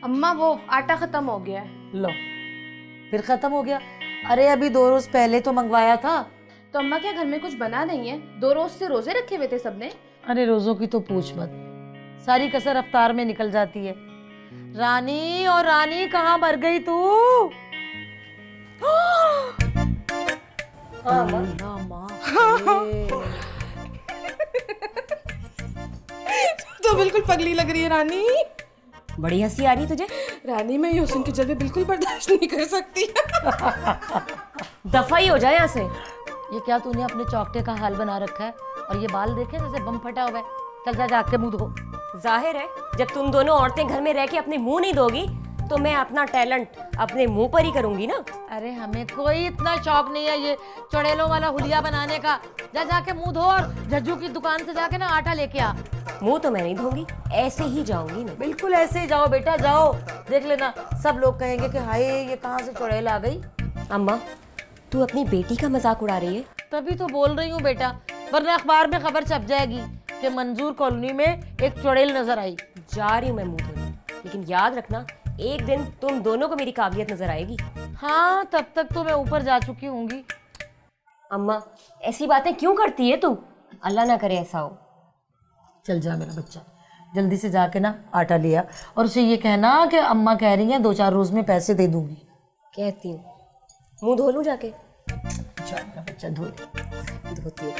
अम्मा वो आटा खत्म हो गया है। लो फिर खत्म हो गया। अरे अभी 2 रोज पहले तो मंगवाया था। तो अम्मा क्या घर में कुछ बना नहीं है? 2 रोज से रोजे रखे हुए थे सबने। अरे रोजों की तो पूछ मत, सारी कसर अफ्तार में निकल जाती है। रानी और रानी कहाँ मर गई तू? अल्लाह माफ करे। तो बिल्कुल पगली लग रही है रानी। बड़ी हंसी आ रही तुझे। रानी मैं योसिन के जलवे बिल्कुल बर्दाश्त नहीं कर सकती। दफा ही हो जाए यहाँ से। ये क्या तूने अपने चौकटे का हाल बना रखा है? और ये बाल देखे जैसे बम फटा हुआ है। चल जा जाके मुंह धो। जाहिर है जब तुम दोनों औरतें घर में रह के अपने मुंह नहीं दोगी तो मैं अपना टैलेंट अपने मुंह पर ही करूंगी ना। अरे हमें कोई इतना शौक नहीं है ये चुड़ैलों वाला हुलिया बनाने का। जा जाके मुंह धो और झज्जू की दुकान से जाके ना आटा लेके आ। मुंह तो मैं नहीं धोंगी, ऐसे ही जाऊंगी मैं। बिल्कुल ऐसे ही जाओ बेटा, जाओ। देख लेना सब लोग कहेंगे कि हाय ये कहाँ से चुड़ैल आ गई। अम्मा तू अपनी बेटी का मजाक उड़ा रही है। तभी तो बोल रही हूँ बेटा, वरना अखबार में खबर छप जाएगी कि मंजूर कॉलोनी में एक चुड़ैल नजर आई। जा रही हूँ मैं मुंह धोने, लेकिन याद रखना एक दिन तुम दोनों को मेरी काबिलियत नजर आएगी। हाँ तब तक तो मैं ऊपर जा चुकी होंगी। अम्मा ऐसी बातें क्यों करती है तू? अल्लाह ना करे ऐसा हो। चल जा मेरा बच्चा, जल्दी से जाके ना आटा लिया और उसे ये कहना कि अम्मा कह रही हैं 2-4 रोज में पैसे दे दूंगी। कहती हूँ, मुंह धो लूँ जाके? अच्छा मेरा बच्चा धो ले। धोती हूँ।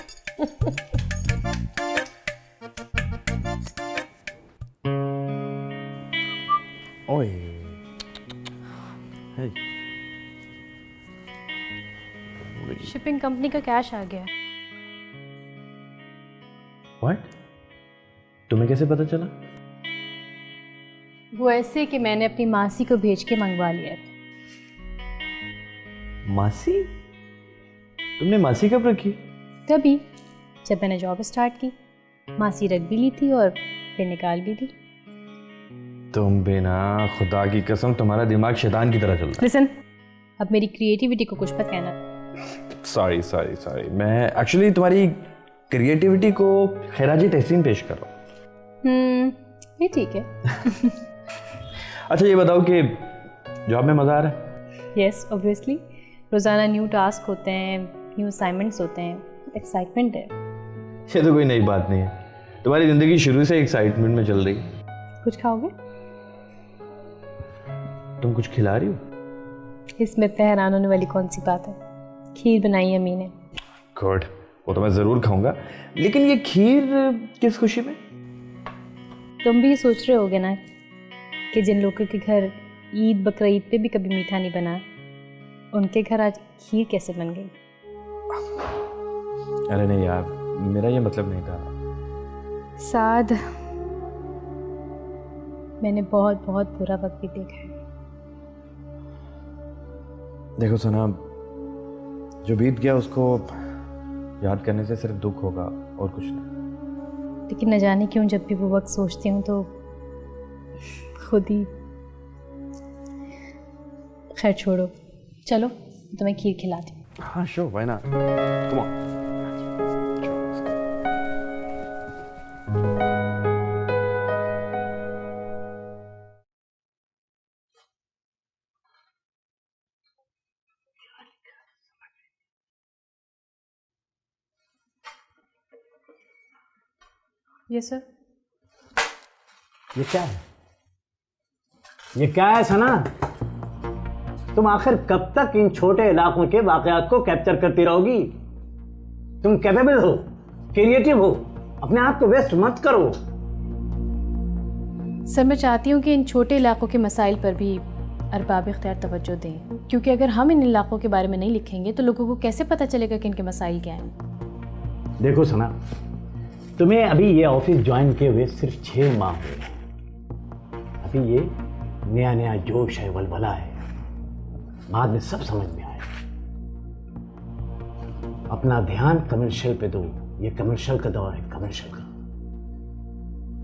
ओए हे शिपिंग कंपनी का कैश आ गया। व्हाट? तुम्हें कैसे पता चला? वो ऐसे कि मैंने अपनी मासी को भेज के मंगवा लिया है। मासी? तुमने मासी कब रखी? तभी जब मैंने जॉब स्टार्ट की। मासी रख भी ली थी और फिर निकाल भी दी। तुम बिना खुदा की कसम तुम्हारा दिमाग शैतान की तरह चलता लिसन, अब मेरी क्रिएटिविटी को कुछ मत कहना। है। सॉरी सॉरी सॉरी, मैं एक्चुअली तुम्हारी क्रिएटिविटी को खैराजी तहसीन पेश कर रहा हूँ। ये ठीक है। अच्छा ये बताओ कि जॉब में मज़ा आ रहा है? यस ऑब्वियसली, रोज़ाना न्यू टास्क होते हैं, न्यू असाइनमेंट्स होते हैं, एक्साइटमेंट है। ये तो कोई नई बात नहीं है, तुम्हारी ज़िंदगी शुरू से एक्साइटमेंट में चल रही है। कुछ खाओगे? तुम कुछ खिला रही हो? इसमें हैरान होने वाली कौन सी बात है? खीर बनाई है अम्मी ने। गुड, वो तो मैं ज़रूर खाऊंगा, लेकिन ये खीर किस खुशी में? तुम भी सोच रहे होगे ना कि जिन लोगों के घर ईद बकरा ईद पे भी कभी मीठा नहीं बना, उनके घर आज खीर कैसे बन गई? अरे नहीं यार, मेरा ये मतलब नहीं था। साद, मैंने बहुत बहुत बुरा वक्त भी देखा है। देखो सना, जो बीत गया उसको याद करने से सिर्फ दुख होगा और कुछ नहीं। लेकिन न जाने क्यों जब भी वो वक्त सोचती हूँ तो खुद ही। खैर छोड़ो, चलो तुम्हें खीर खिलाती हूँ। हाँ sure, why not, come on. Yes sir. ये क्या है? ये क्या है सना? तुम आखिर कब तक इन छोटे इलाकों के वाकयात को कैप्चर करती रहोगी? तुम कैपेबल हो, क्रिएटिव हो, अपने आप को वेस्ट मत करो। सर मैं चाहती हूँ कि इन छोटे इलाकों के मसाइल पर भी अरबाब इख्तियार तवज्जो दें, क्योंकि अगर हम इन इलाकों के बारे में नहीं लिखेंगे तो लोगों को कैसे पता चलेगा कि इनके मसाइल क्या हैं? देखो सना, तुम्हें अभी ये ऑफिस ज्वाइन किए हुए सिर्फ 6 माह हुए हैं। अभी ये नया नया जोश है, वलवला है, बाद में सब समझ में आएगा। अपना ध्यान कमर्शियल पे दो, ये कमर्शियल का दौर है, कमर्शियल का।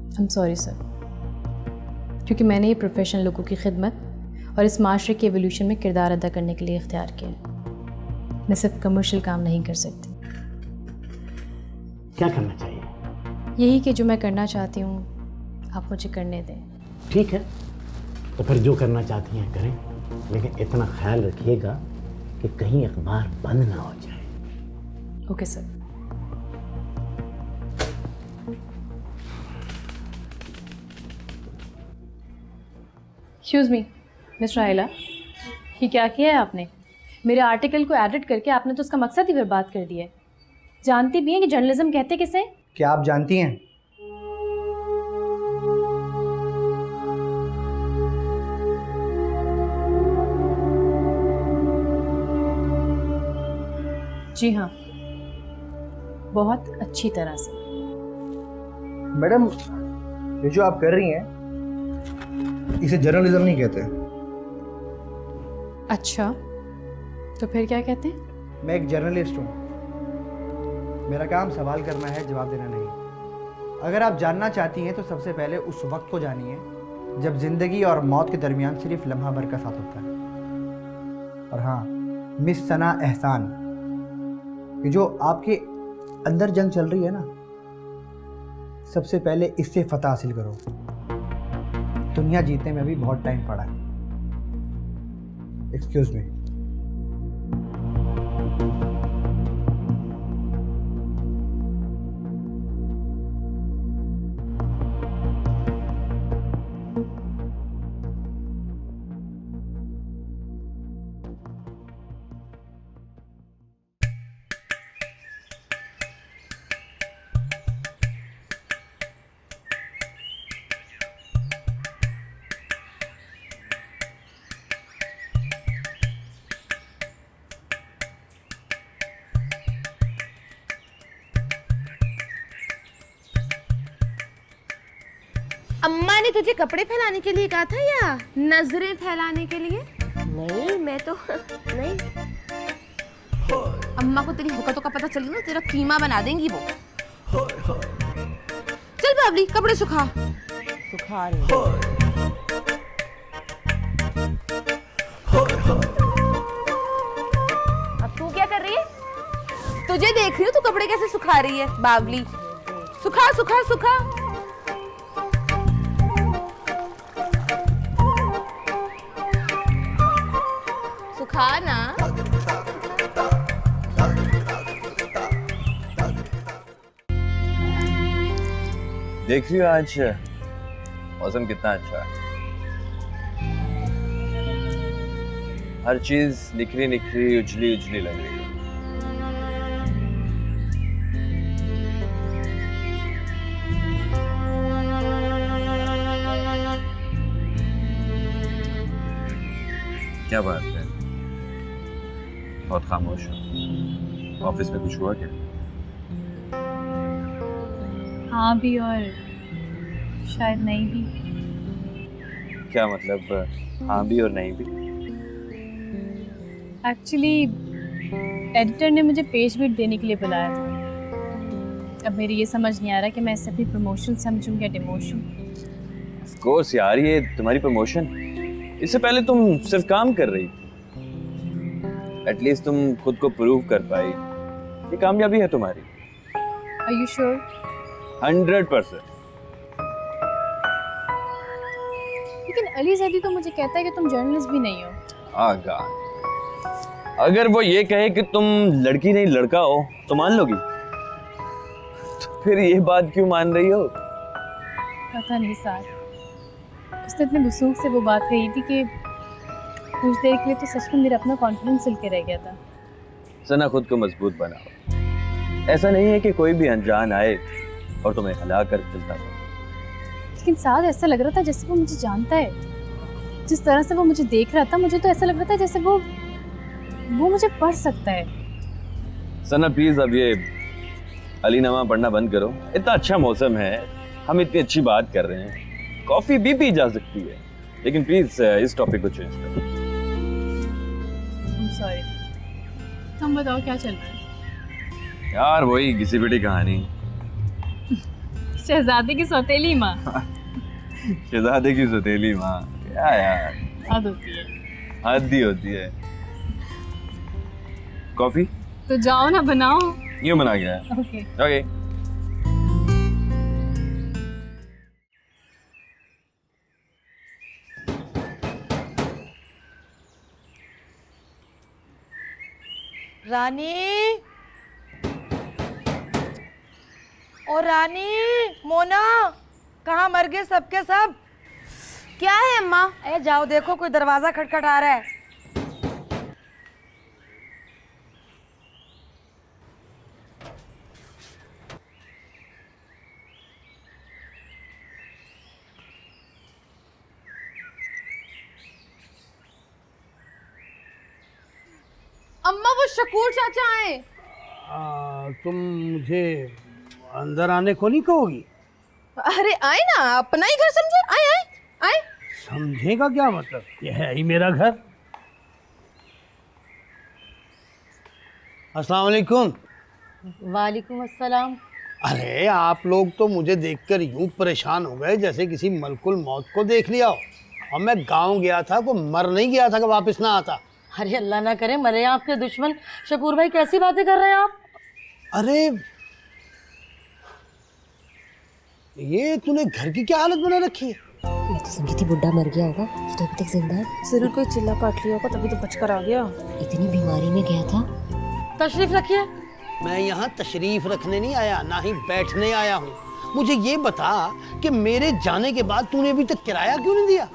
आई एम सॉरी सर, क्योंकि मैंने ये प्रोफेशन लोगों की खिदमत और इस माशरे के एवोल्यूशन में किरदार अदा करने के लिए इख्तियार किया। मैं सिर्फ कमर्शियल काम नहीं कर सकती। क्या करना चाहिए? यही कि जो मैं करना चाहती हूँ आप मुझे करने दें। ठीक है, तो फिर जो करना चाहती हैं करें, लेकिन इतना ख्याल रखिएगा कि कहीं अखबार बंद ना हो जाए। Okay sir. Excuse me mister Aila, ये क्या किया है आपने? मेरे आर्टिकल को एडिट करके आपने तो उसका मकसद ही बर्बाद कर दिया है। जानती भी हैं कि जर्नलिज्म कहते किसे? क्या आप जानती हैं? जी हाँ, बहुत अच्छी तरह से। मैडम, ये जो आप कर रही हैं इसे जर्नलिज्म नहीं कहते। अच्छा, तो फिर क्या कहते हैं? मैं एक जर्नलिस्ट हूँ। मेरा काम सवाल करना है, जवाब देना नहीं। अगर आप जानना चाहती हैं तो सबसे पहले उस वक्त को जानिए जब जिंदगी और मौत के दरमियान सिर्फ लम्हा भर का साथ होता है। और हाँ, मिस सना एहसान, ये जो आपके अंदर जंग चल रही है ना, सबसे पहले इससे फतह हासिल करो। दुनिया जीतने में भी बहुत टाइम पड़ा है। Excuse me. अम्मा ने तुझे कपड़े फैलाने के लिए कहा था या नजरें फैलाने के लिए? नहीं, मैं तो नहीं। अम्मा को तेरी हरकतों का पता चल गया ना, तेरा कीमा बना देंगी वो। चल बाबली, कपड़े सुखा। सुखा रही हूँ। अब तू क्या कर रही है? तुझे देख रही हूँ तू कपड़े कैसे सुखा रही है बाबली। सुखा सुखा सुखा। सुखा ना। देख रही हो आज मौसम कितना अच्छा है। हर चीज निखरी निखरी उजली उजली लग रही है। क्या बात है, बहुत खामोश हो। ऑफिस में कुछ हुआ क्या? हाँ भी और शायद नहीं भी। क्या मतलब हाँ भी और नहीं भी? एक्चुअली एडिटर ने मुझे पेज बिट देने के लिए बुलाया था। अब मेरी ये समझ नहीं आ रहा कि मैं इसे अपनी प्रमोशन समझूं या डिमोशन। ऑफ कोर्स यार, ये तुम्हारी प्रमोशन। इससे पहले तुम सिर्फ काम कर रही थी। एटलीस्ट तुम खुद को प्रूव कर पाई। ये कामयाबी है तुम्हारी। Are you sure? 100%। लेकिन अली जैदी तो मुझे कहता है कि तुम जर्नलिस्ट भी नहीं हो। आगा, अगर वो ये कहे कि तुम लड़की नहीं लड़का हो तो मान लोगी? तो फिर ये बात क्यों मान रही हो? पता नहीं सार, उसने इतने वसूख से वो बात कही थी कि कुछ देर के लिए तो सच में मेरा अपना कॉन्फिडेंस हिल के रह गया था। सना, खुद को मजबूत बनाओ। ऐसा नहीं है कि कोई भी अनजान आए और तुम्हें हिला कर चलता हो। लेकिन साथ ऐसा लग रहा था जैसे वो मुझे जानता है। जिस तरह से वो मुझे देख रहा था, मुझे तो ऐसा लग रहा था जैसे वो मुझे पढ़ सकता है। सना प्लीज, अब ये अलीनामा पढ़ना बंद करो। इतना अच्छा मौसम है, हम इतनी अच्छी बात कर रहे हैं, कॉफी भी पी जा सकती है। लेकिन प्लीज इस टॉपिक को चेंज करो। सॉरी, तुम बताओ क्या चल रहा है? यार वही घिसी पिटी कहानी। शहजादे की सौतेली माँ। शहजादे की सौतेली माँ, क्या यार, हद होती है। हद ही होती है। कॉफी तो जाओ ना बनाओ। यूं बना गया है। ओके। ओके। रानी, ओ रानी, मोना, कहाँ मर गए सबके सब? क्या है अम्मा? ए जाओ देखो, कोई दरवाजा खटखट आ रहा है। अम्मा वो शकूर चाचा आए। तुम मुझे अंदर आने को नहीं कहोगी? अरे आए ना, अपना ही घर समझे, आए आए आए। समझेगा क्या मतलब? ये है ही मेरा घर। अस्सलाम वालेकुम। वालेकुम अस्सलाम। अरे आप लोग तो मुझे देखकर यूं परेशान हो गए जैसे किसी मलकुल मौत को देख लिया हो। और मैं गांव गया था, को मर नहीं गया था कि वापस ना आता। अरे अल्लाह ना करे मरे आपके दुश्मन। शकूर भाई कैसी बातें कर रहे हैं आप? अरे ये तूने घर की क्या हालत बना रखी है? मैं तो समझी थी बुड्ढा मर गया होगा, ये तो अभी तक जिंदा है। जरूर कोई चिल्ला काट लिया होगा तभी तो बचकर आ गया। इतनी बीमारी में गया था। तशरीफ रखिए। मैं यहाँ तशरीफ रखने नहीं आया, ना ही बैठने आया हूँ। मुझे ये बता कि मेरे जाने के बाद तूने अभी तक किराया क्यों नहीं दिया?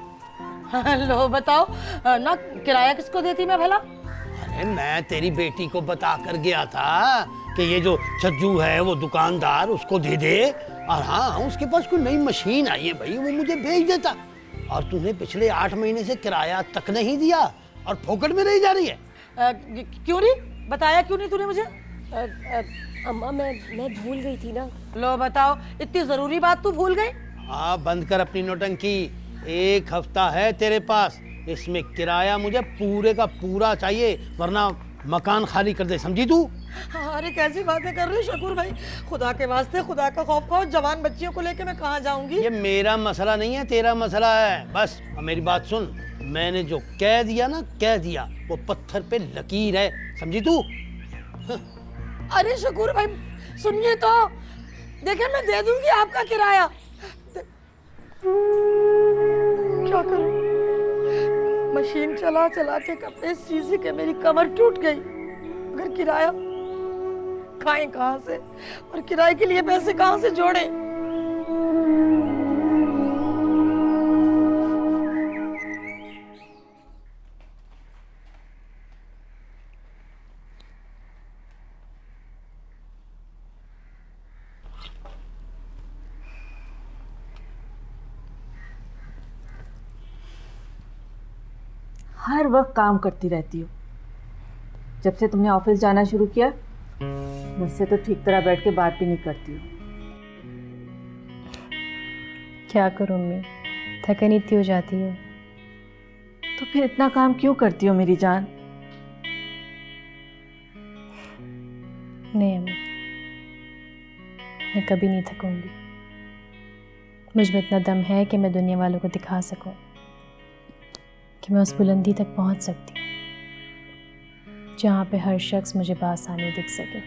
लो बताओ ना, किराया किसको देती मैं भला? अरे मैं तेरी बेटी को बता कर गया था कि ये जो छज्जू है वो दुकानदार, उसको दे दे। और हाँ, उसके पास कोई नई मशीन आई है भाई, वो मुझे भेज देता। और तूने पिछले 8 महीने से किराया तक नहीं दिया और फोकट में रही जा रही है। क्यों नहीं बताया, क्यों नहीं तूने मुझे? अम्मा मैं भूल गई थी ना। लो बताओ, इतनी जरूरी बात तू भूल गई? हाँ, बंद कर अपनी नौटंकी। 1 हफ्ता है तेरे पास, इसमें किराया मुझे पूरे का पूरा चाहिए, वरना मकान खाली कर दे, समझी तू? अरे कैसी बातें कर रहे हो शकूर भाई, खुदा के वास्ते खुदा का खौफ खाओ। जवान बच्चियों को लेके मैं कहाँ जाऊंगी? ये मेरा मसला नहीं है, तेरा मसला है। बस अब मेरी बात सुन, मैंने जो कह दिया ना, कह दिया, वो पत्थर पे लकीर है, समझी तू? अरे शकूर भाई सुनिए तो, देखिए मैं दे दूंगी आपका किराया। क्या करूं, मशीन चला चला के कपड़े सी के मेरी कमर टूट गई। अगर किराया खाएं कहाँ से, और किराए के लिए पैसे कहाँ से जोड़ें? हर वक्त काम करती रहती हो। जब से तुमने ऑफिस जाना शुरू किया, मुझसे तो ठीक तरह बैठ के बात भी नहीं करती हो। क्या करूँ अम्मी, थकन इतनी हो जाती है। तो फिर इतना काम क्यों करती हो मेरी जान? नहीं अम्मी, मैं कभी नहीं थकूंगी। मुझ में इतना दम है कि मैं दुनिया वालों को दिखा सकूं कि मैं उस बुलंदी तक पहुंच सकती हूँ जहाँ पे हर शख्स मुझे बासानी दिख सके।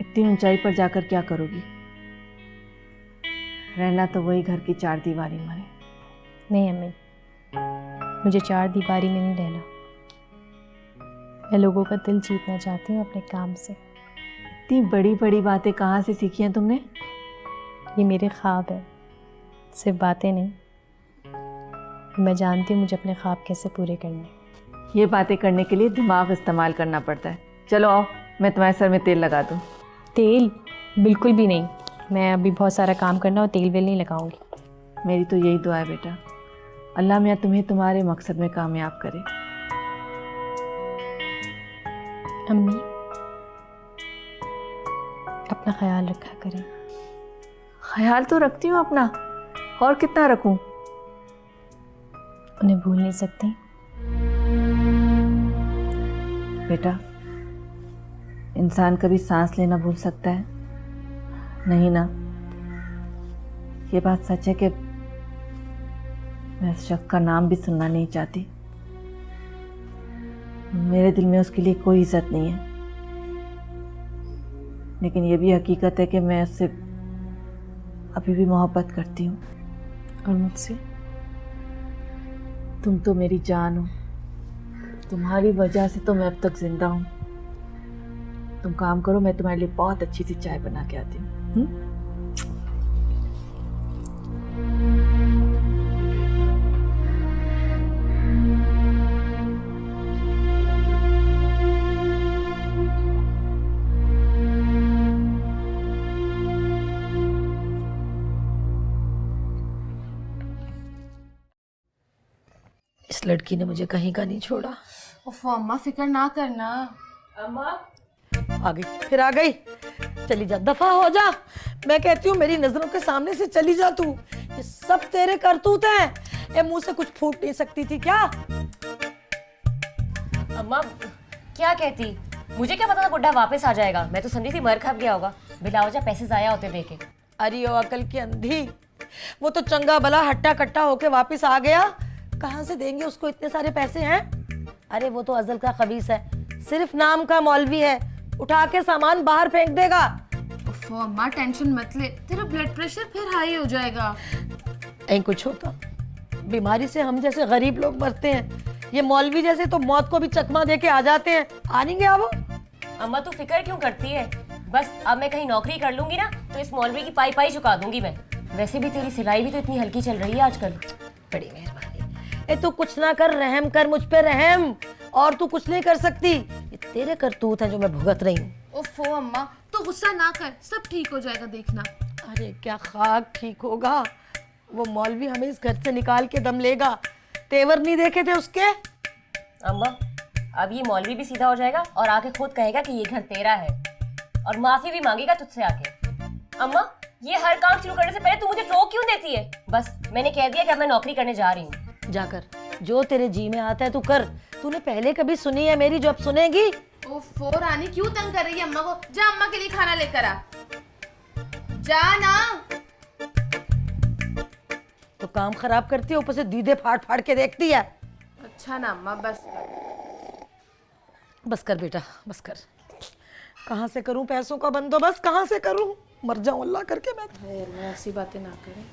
इतनी ऊंचाई पर जाकर क्या करोगी? रहना तो वही घर की 4 दीवारी में है। नहीं अम्मी, मुझे 4 दीवारी में नहीं रहना। मैं लोगों का दिल जीतना चाहती हूँ अपने काम से। इतनी बड़ी बड़ी बातें कहाँ से सीखी हैं तुमने? ये मेरे ख्वाब है, सिर्फ बातें नहीं। मैं जानती हूँ मुझे अपने ख्वाब कैसे पूरे करने। ये बातें करने के लिए दिमाग इस्तेमाल करना पड़ता है। चलो आओ, मैं तुम्हारे सर में तेल लगा दूँ। तेल? बिल्कुल भी नहीं। मैं अभी बहुत सारा काम करना और तेल वेल नहीं लगाऊंगी। मेरी तो यही दुआ है बेटा, अल्लाह मियाँ तुम्हें तुम्हारे मकसद में कामयाब करे। अम्मी, अपना ख्याल रखा करें। ख्याल तो रखती हूँ अपना, और कितना रखूँ? उन्हें भूल नहीं सकती। बेटा, इंसान कभी सांस लेना भूल सकता है? नहीं ना। ये बात सच है कि मैं उस शख्स का नाम भी सुनना नहीं चाहती। मेरे दिल में उसके लिए कोई इज्जत नहीं है, लेकिन ये भी हकीकत है कि मैं उससे अभी भी मोहब्बत करती हूँ। और मुझसे? तुम तो मेरी जान हो, तुम्हारी वजह से तो मैं अब तक जिंदा हूँ। तुम काम करो, मैं तुम्हारे लिए बहुत अच्छी सी चाय बना के आती हूँ। इस लड़की ने मुझे कहीं का नहीं छोड़ा। उफ अम्मा फिक्र ना करना। अम्मा आ गई, फिर आ गई। चली जा, दफा हो जा। मैं कहती हूँ मेरी नजरों के सामने से चली जा तू। ये सब तेरे करतूत हैं। ये मुंह से कुछ फूट नहीं सकती थी क्या? अम्मा क्या कहती, मुझे क्या पता था बुड्ढा वापस आ जाएगा। मैं तो समझी थी मर खप गया होगा, बिलावजा पैसे जाया होते देखे। अरे ओ अकल की अंधी, वो तो चंगा भला हट्टा कट्टा होके वापस आ गया। कहाँ से देंगे उसको इतने सारे पैसे हैं? अरे वो तो अजल का खबीस है, सिर्फ नाम का मौलवी है। उठा के सामान बाहर फेंक देगा। उफ अम्मा टेंशन मत ले, तेरा ब्लड प्रेशर फिर हाई हो जाएगा। नहीं कुछ होता, बीमारी से हम जैसे गरीब लोग मरते हैं, ये मौलवी जैसे तो मौत को भी चकमा दे के आ जाते हैं। आ नहीं गया वो? अम्मा तू फिक्र क्यों करती है? बस अब मैं कहीं नौकरी कर लूंगी ना तो इस मौलवी की पाई पाई चुका दूंगी मैं। वैसे भी तेरी सिलाई भी तो इतनी हल्की चल रही है आजकल। बड़ी मेहरबानी। ए तू कुछ ना कर, रहम कर मुझ पे रहम। और तू कुछ नहीं कर सकती, ये तेरे करतूत हैं जो मैं भुगत रही हूँ। उफ अम्मा तो गुस्सा ना कर, सब ठीक हो जाएगा देखना। अरे क्या खाक ठीक होगा, वो मौलवी हमें इस घर से निकाल के दम लेगा। तेवर नहीं देखे थे उसके? अम्मा अब ये मौलवी भी सीधा हो जाएगा और आके खुद कहेगा कि ये घर तेरा है और माफी भी मांगेगा तुझसे आके। अम्मा ये हर काम शुरू करने से पहले तू मुझे रोक क्यों देती है? बस मैंने कह दिया कि अब मैं नौकरी करने जा रही हूँ। जाकर जो तेरे जी में आता है तू कर। तूने पहले कभी सुनी है मेरी जो अब सुनेगी? ओफो रानी क्यों तंग कर रही है अम्मा को? जा अम्मा के लिए खाना लेकर आ। जा ना। तो काम खराब करती है, ऊपर से दीदे फाड़ फाड़ के देखती है। अच्छा ना अम्मा बस। बस कर बेटा बस कर। कहाँ से करूं पैसों का बंदोबस्त, कहाँ से करूं? मर जाऊं अल्लाह करके मैं। अल्लाह ऐसी बातें ना करें।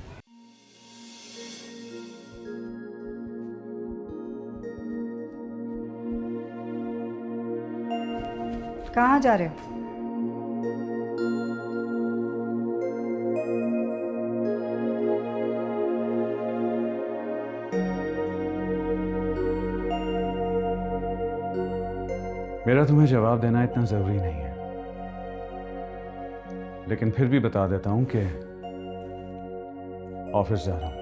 कहाँ जा रहे हो? मेरा तुम्हें जवाब देना इतना जरूरी नहीं है, लेकिन फिर भी बता देता हूं कि ऑफिस जा रहा हूं।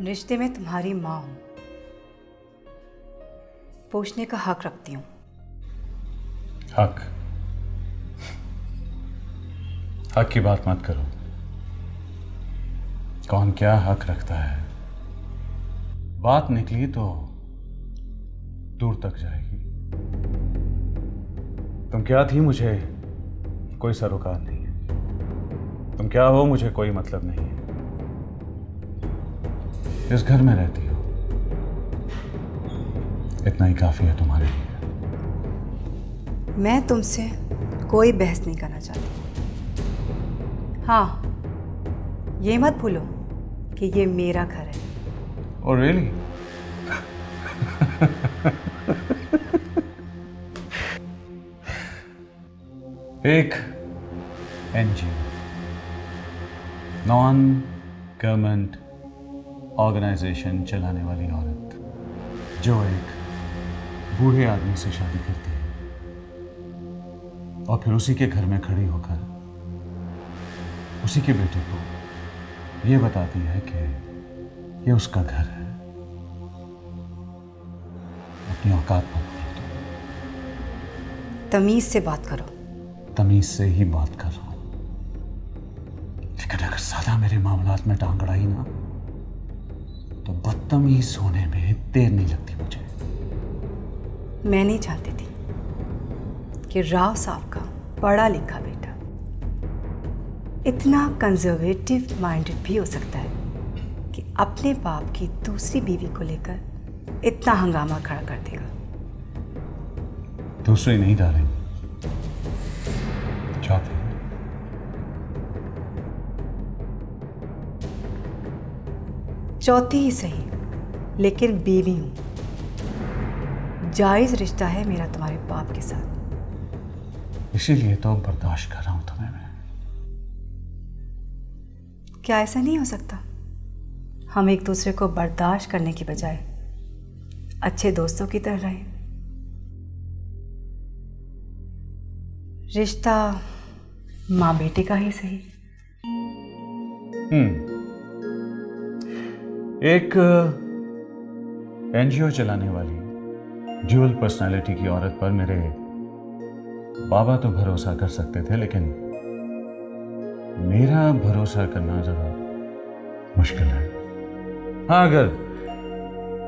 रिश्ते में तुम्हारी माँ हूं, पूछने का हक रखती हूँ। हक की बात मत करो। कौन क्या हक रखता है, बात निकली तो दूर तक जाएगी। तुम क्या थी मुझे कोई सरोकार नहीं है, तुम क्या हो मुझे कोई मतलब नहीं है। इस घर में रहती हो, इतना ही काफी है तुम्हारे लिए। मैं तुमसे कोई बहस नहीं करना चाहती। हाँ, ये मत भूलो कि ये मेरा घर है। Oh really? एक NGO, नॉन गवर्नमेंट ऑर्गेनाइजेशन चलाने वाली औरत जो एक बूढ़े आदमी से शादी करती है और फिर उसी के घर में खड़ी होकर उसी के बेटे को ये बताती है कि ये उसका घर है। अपनी औकात मत भूलो। तमीज से बात करो। तमीज से ही बात कर रहा हूं, लेकिन अगर ज्यादा मेरे मामलात में टांग अड़ाई ना तो बदतमीज होने में देर नहीं लगती मुझे। मैं नहीं चाहती थी कि राव साहब का पढ़ा लिखा बेटा इतना कंजर्वेटिव माइंडेड भी हो सकता है कि अपने बाप की दूसरी बीवी को लेकर इतना हंगामा खड़ा कर देगा। दूसरी नहीं डालेंगे, चाहते चौथी ही सही, लेकिन बीवी हूं। जायज़ रिश्ता है मेरा तुम्हारे बाप के साथ। इसीलिए तो बर्दाश्त कर रहा हूं तुम्हें मैं। क्या ऐसा नहीं हो सकता? हम एक दूसरे को बर्दाश्त करने की बजाय अच्छे दोस्तों की तरह रहें। रिश्ता माँ बेटे का ही सही। एक एनजीओ चलाने वाली ड्यूअल पर्सनालिटी की औरत पर मेरे बाबा तो भरोसा कर सकते थे, लेकिन मेरा भरोसा करना जरा मुश्किल है। हाँ, अगर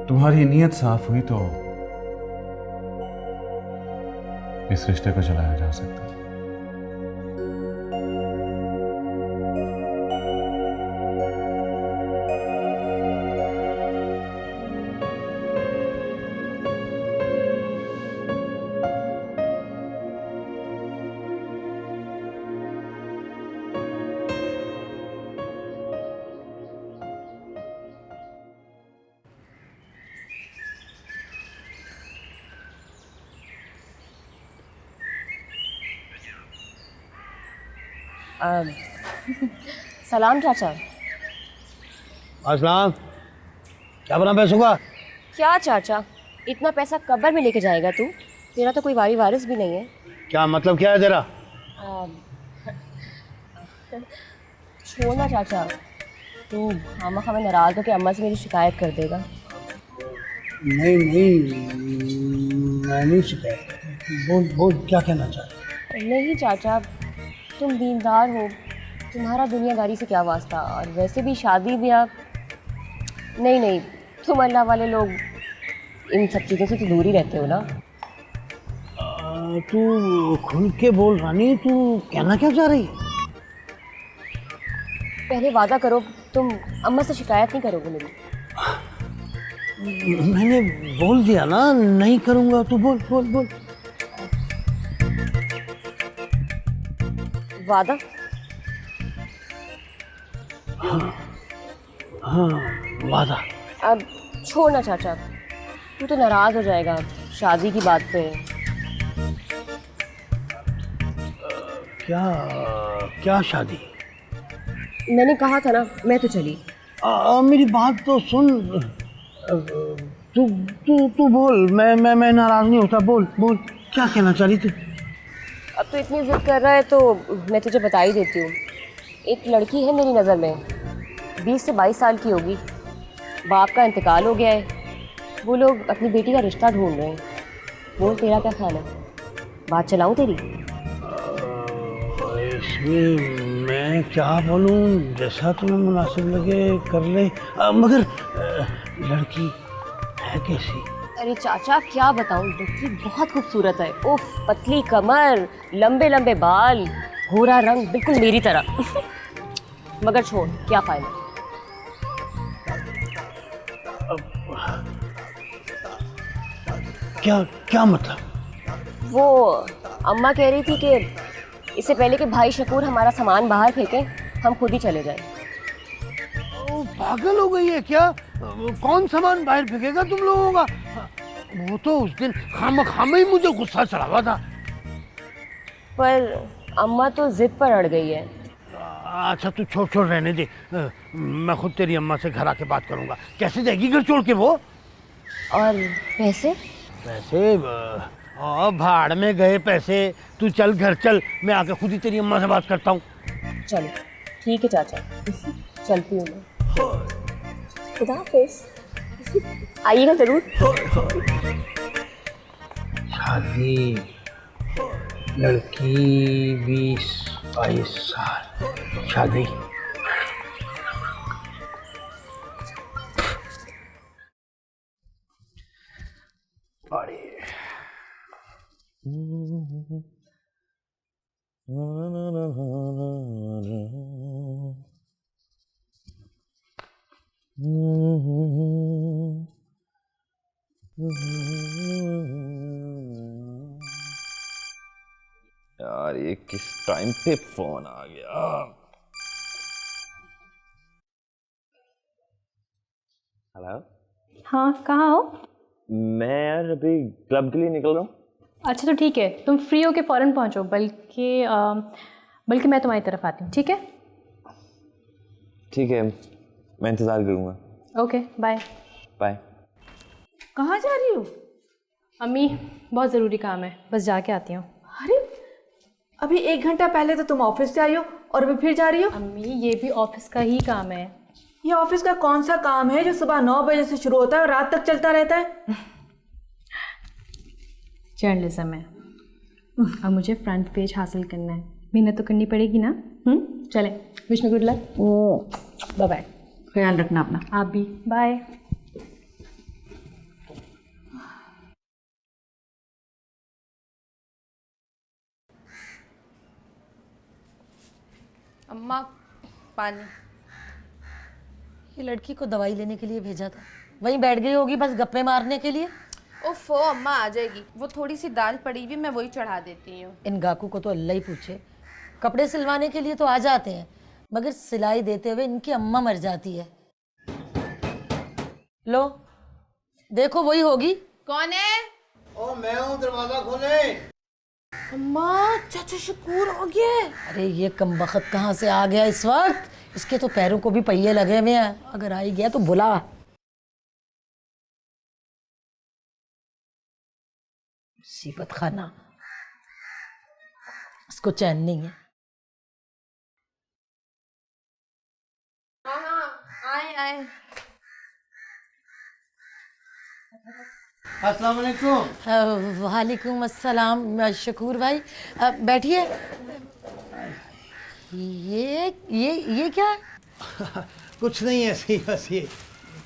तुम्हारी नीयत साफ हुई तो इस रिश्ते को चलाया जा सकता है। सलाम चाचा। अस्सलाम। क्या बना पैसों का? क्या चाचा, इतना पैसा कब्र में लेके जाएगा तू? तेरा तो कोई वारिस भी नहीं है। क्या मतलब, क्या है तेरा? छोड़ना चाचा, तू खामा में नाराज हो के अम्मा से मेरी शिकायत कर देगा। नहीं मैं नहीं शिकायत करता। बोल क्या कहना चाहते? नहीं चाचा, तुम दीनदार हो, तुम्हारा दुनियादारी से क्या वास्ता। और वैसे भी शादी ब्याह नहीं, तुम अल्लाह वाले लोग इन सब चीज़ों से तो दूर ही रहते हो ना। तू खुल के बोल रानी, तू कहना क्या चाह रही है? पहले वादा करो तुम अम्मा से शिकायत नहीं करोगे मेरी। मैंने बोल दिया ना नहीं करूँगा। तू बोल बोल बोल। वादा? हाँ वादा। अब छोड़ना चाचा, तू तो नाराज हो जाएगा शादी की बात पे। क्या शादी? मैंने कहा था ना, मैं तो चली। मेरी बात तो सुन। तू बोल। मैं नाराज नहीं होता। बोल क्या कहना चाह रही तू? अब तो इतनी जिद कर रहा है तो मैं तुझे बता ही देती हूँ। एक लड़की है मेरी नज़र में, 20 से 22 साल की होगी। बाप का इंतकाल हो गया है, वो लोग अपनी बेटी का रिश्ता ढूंढ रहे हैं। बोल तेरा क्या ख्याल है? बात चलाऊँ तेरी? इसमें मैं क्या बोलूँ, जैसा तुम्हें मुनासिब लगे कर ले। मगर लड़की है कैसी? अरे चाचा क्या बताऊँ, लड़की बहुत खूबसूरत है। उफ, पतली कमर, लंबे लंबे बाल, गोरा रंग, बिल्कुल मेरी तरह। मगर छोड़, क्या फायदा। क्या मतलब? वो अम्मा कह रही थी कि इससे पहले कि भाई शकूर हमारा सामान बाहर फेंके, हम खुद ही चले जाएं। पागल हो गई है क्या? कौन सामान बाहर फेंकेगा तुम लोगों का? वो तो उस दिन खामा ही मुझे गुस्सा चढ़ा हुआ था। पर अम्मा तो जिद पर अड़ गई है। अच्छा तू छोड़ रहने दे। मैं खुद तेरी अम्मा से घर आके बात करूंगा। कैसे जाएगी घर छोड़ के वो? और पैसे भाड़ में गए पैसे। तू चल घर चल, मैं आके खुद ही तेरी अम्मा से बात करता हूँ। चलो ठीक है चाचा, चलती हूँ मैं। खुदा हाफिज़, आइएगा जरूर। शादी, लड़की 20-22 साल, शादी। अरे यार ये किस टाइम पे फोन आ गया? हेलो। हाँ, कहाँ हो? मैं यार अभी क्लब के लिए निकल रहा हूँ। अच्छा तो ठीक है, तुम फ्री हो के फ़ौरन पहुँचो, बल्कि मैं तुम्हारी तरफ आती हूँ, ठीक है? ठीक है, मैं इंतज़ार करूँगा। Okay, bye. बाय। कहाँ जा रही हो? अम्मी, बहुत ज़रूरी काम है, बस जाके आती हूँ। अरे अभी 1 घंटा पहले तो तुम ऑफिस से आई हो और अभी फिर जा रही हो। अम्मी, ये भी ऑफिस का ही काम है। ये ऑफिस का कौन सा काम है जो सुबह 9 बजे से शुरू होता है और रात तक चलता रहता है? जर्नलिज्म है और मुझे फ्रंट पेज हासिल करना है, मेहनत तो करनी पड़ेगी ना। चलें, wish me good luck. Bye bye. ख्याल रखना अपना। आप भी, बाय। अम्मा, पानी। ये लड़की को दवाई लेने के लिए भेजा था, वहीं बैठ गई होगी बस गप्पे मारने के लिए। ओफो, अम्मा आ जाएगी, वो थोड़ी सी दाल पड़ी हुई, मैं वही चढ़ा देती हूँ। इन गाकू को तो अल्लाह ही पूछे, कपड़े सिलवाने के लिए तो आ जाते हैं मगर सिलाई देते हुए इनकी अम्मा मर जाती है। लो देखो, वही होगी। कौन है? ओ मैं हूँ, दरवाजा खोले। अम्मा, चाचा शकूर हो गया। अरे ये कमबख्त कहाँ से आ गया इस वक्त? इसके तो पैरों को भी पहिए लगे हुए हैं, अगर आ ही गया तो बुला। मुसीबत खाना, इसको चैन नहीं है। हाँ, आए। अस्सलाम वालेकुम। वालेकुम अस्सलाम। शकूर भाई बैठिए। ये क्या है? कुछ नहीं, ऐसे ही बस ये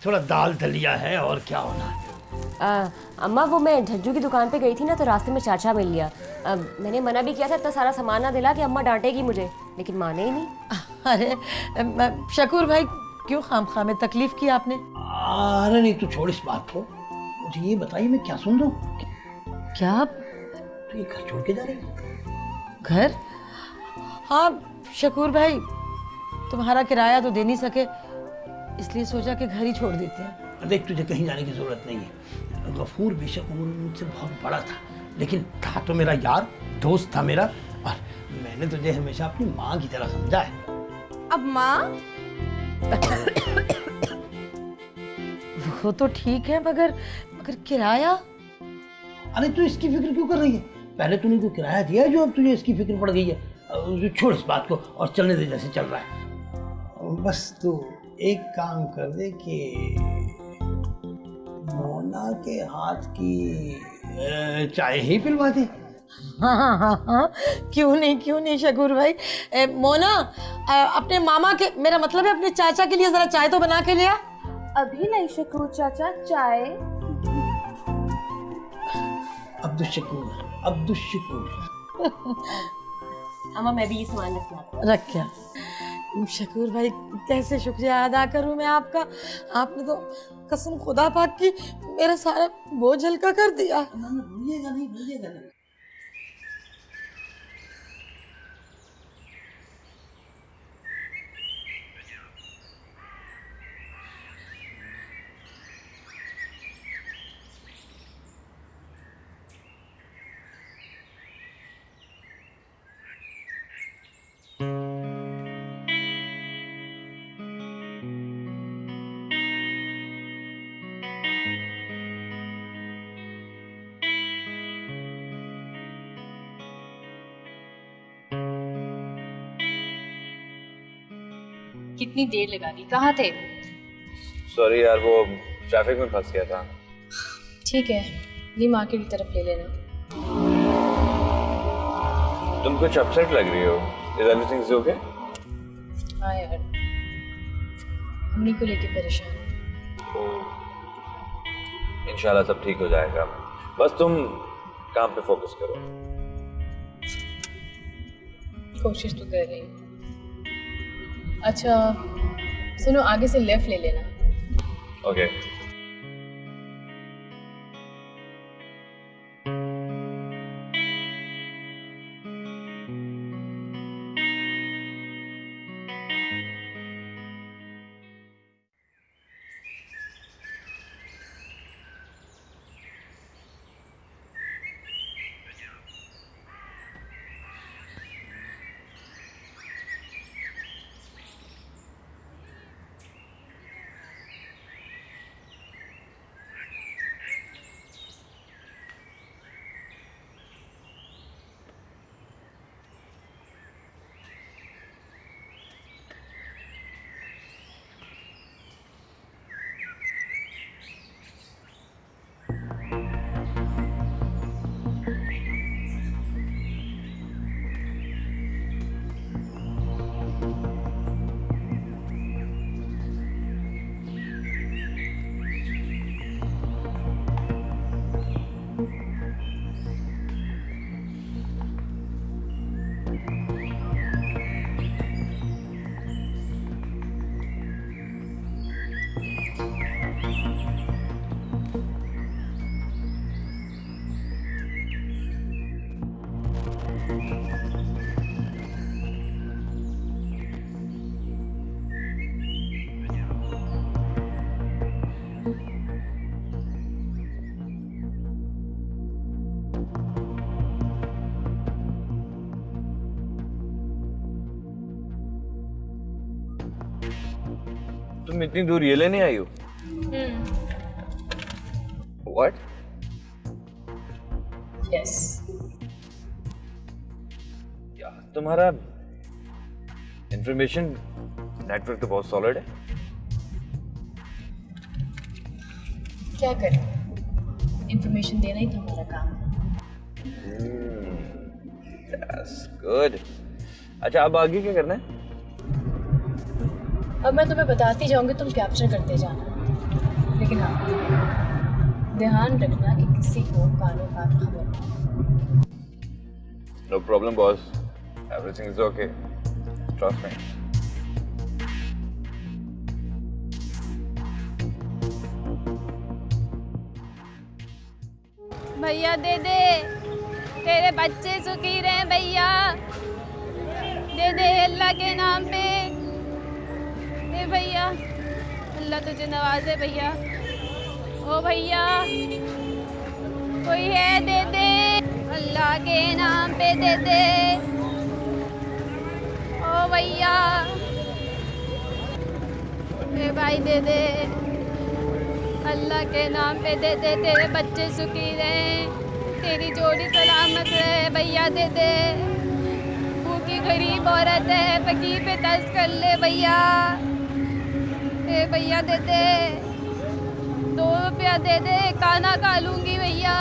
थोड़ा दाल दलिया है, और क्या होना है। अम्मा, वो मैं झज्जू की दुकान पे गई थी ना, तो रास्ते में चाचा मिल गया। मैंने मना भी किया था इतना सारा सामान ना दिला कि अम्मा डांटेगी मुझे, लेकिन माने ही नहीं। अरे शकूर भाई, क्यों खामखा में तकलीफ की आपने? अरे नहीं, तू छोड़ इस बात को, मुझे ये बताइए मैं क्या सुन रहा हूँ। क्या? तू ये घर छोड़ के जा रही है? घर? हाँ शकूर भाई, तुम्हारा किराया तो दे नहीं सके, इसलिए सोचा कि घर ही छोड़ देते हैं। देख, तुझे कहीं जाने की जरूरत नहीं है। गफूर बेशक उम्र में मुझसे बहुत बड़ा था, लेकिन था तो मेरा यार, दोस्त था मेरा, और मैंने तुझे हमेशा अपनी माँ की तरह समझा है। अब माँ? वो तो ठीक है, मगर किराया? अरे तू इसकी फिक्र क्यों कर रही है? पहले तूने कोई किराया दिया है जो अब तुझे इसकी फिक्र पड़ गई है? छोड़ इस बात को और चलने दे जैसे चल रहा है। बस तू एक काम कर दे कि मोना के हाथ की चाय ही पिलवा दे। हाँ, क्यों नहीं शकूर भाई। मोना, अपने मामा के, मेरा मतलब है अपने चाचा के लिए जरा चाय तो बना के लिया। अभी नहीं शकूर चाचा, चाय। अब्दुल शकूर। अम्मा, मैं भी ये सामान रख क्या? शकूर भाई, कैसे शुक्रिया अदा करूं मैं आपका? आपने तो कसम खुदा पाक की मेरा सारा बोझ हल्का कर दिया। भूलिएगा नहीं। कितनी देर लगा दी, कहाँ थे? सॉरी यार, वो ट्रैफिक में फंस गया था। ठीक है, ये मार्केट की तरफ ले लेना। तुम कुछ अपसेट लग रही हो। Is everything okay? हाँ यार, अम्मी को लेके परेशान हूँ। इंशाल्लाह सब ठीक हो जाएगा, बस तुम काम पे फोकस करो। कोशिश तो कर रही हूँ। अच्छा सुनो, आगे से लेफ्ट ले लेना। ओके। तुम इतनी दूर ये लेने आई हो? What? यस। यार तुम्हारा इंफॉर्मेशन नेटवर्क तो बहुत सॉलिड है। क्या करें, इंफॉर्मेशन देना ही तो हमारा काम है। That's good. अच्छा अब आगे क्या करना है? अब मैं तुम्हें बताती जाऊंगी, तुम कैप्चर करते जाना, लेकिन हाँ ध्यान रखना कि किसी को कानों का खबर नहीं। No problem, boss. Everything is okay. Trust me. भैया दे दे, तेरे बच्चे सुखी रहे भैया, दे दे अल्लाह के नाम पे। दे भैया, अल्लाह तुझे नवाजे भैया। ओ भैया कोई है, दे दे अल्लाह के नाम पे, दे दे। ओ भैया ए भाई दे दे अल्लाह के नाम पे, दे दे तेरे बच्चे सुखी रहे, तेरी जोड़ी सलामत रहे भैया, दे दे। भूखी गरीब औरत है, फकीर पे दस्त कर ले भैया। ए भैया दे दे, 2 रुपया दे दे, खाना खा लूंगी भैया।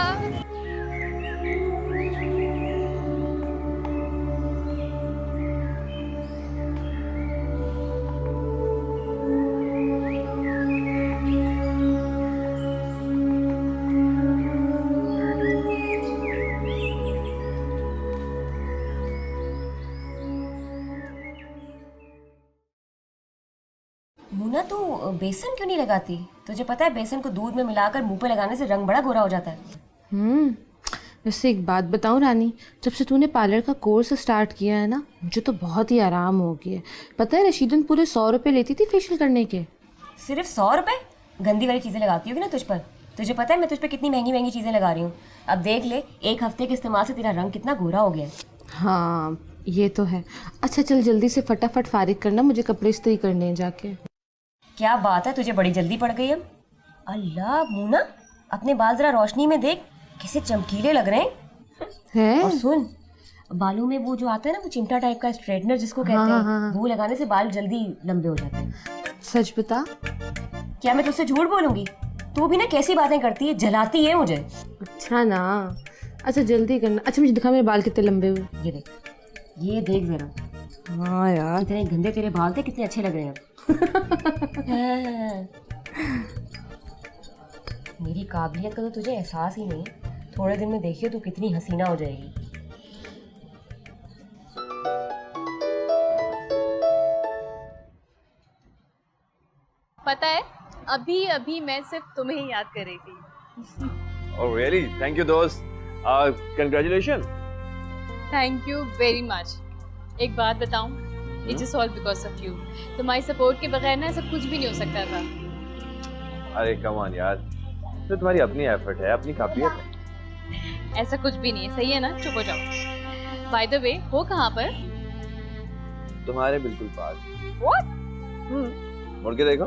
मुन्ना तू बेसन क्यों नहीं लगाती? तुझे पता है बेसन को दूध में मिलाकर मुंह पे लगाने से रंग बड़ा गोरा हो जाता है। वैसे एक बात बताऊं रानी, जब से तूने पार्लर का कोर्स स्टार्ट किया है ना, मुझे तो बहुत ही आराम हो गया है। पता है रशीदन पूरे 100 रुपये लेती थी फेशियल करने के। सिर्फ 100 रुपए? गंदी वाली चीजें लगाती होगी ना तुझ पर। तुझे पता है मैं तुझ पर कितनी महंगी महंगी चीजें लगा रही हूँ। अब देख ले, 1 हफ्ते के इस्तेमाल से तेरा रंग कितना गोरा हो गया है। हाँ ये तो है। अच्छा चल जल्दी से फटाफट फारिग करना, मुझे कपड़े इस्त्री करने हैं जाके। क्या बात है, तुझे बड़ी जल्दी पड़ गई है। अल्लाह मुन्ना, अपने बाल जरा रोशनी में देख, कैसे चमकीले लग रहे हैं। और सुन, बालों में वो जो आता है ना, वो चिमटा टाइप का स्ट्रेटनर जिसको कहते हैं, वो लगाने से बाल जल्दी लंबे हो जाते हैं। सच बता। क्या मैं तुझसे झूठ बोलूंगी? तू भी ना कैसी बातें करती है, जलाती है मुझे। अच्छा ना, अच्छा जल्दी करना। अच्छा मुझे दिखा मेरे बाल कितने लंबे हुए। ये देख जरा। हाँ यार कितने गंदे तेरे बाल थे, कितने अच्छे लग रहे हैं। मेरी काबिलियत का तो तुझे एहसास ही नहीं। थोड़े दिन में देखिए तू कितनी हसीना हो जाएगी। पता है अभी अभी मैं सिर्फ तुम्हें ही याद कर रही थी। Oh really? Thank you दोस्त। Congratulations। Thank you very much. एक बात बताऊं, it is all because of you. तुम्हारी सपोर्ट के बगैर ना सब कुछ भी नहीं हो सकता था। अरे कम ऑन यार, तो तुम्हारी अपनी एफर्ट है, अपनी काबिलियत है। ऐसा कुछ भी नहीं है, सही है ना? चुप हो जाओ। बाय द वे, हो कहाँ पर? तुम्हारे बिल्कुल पास। What? मुड़ के देखो।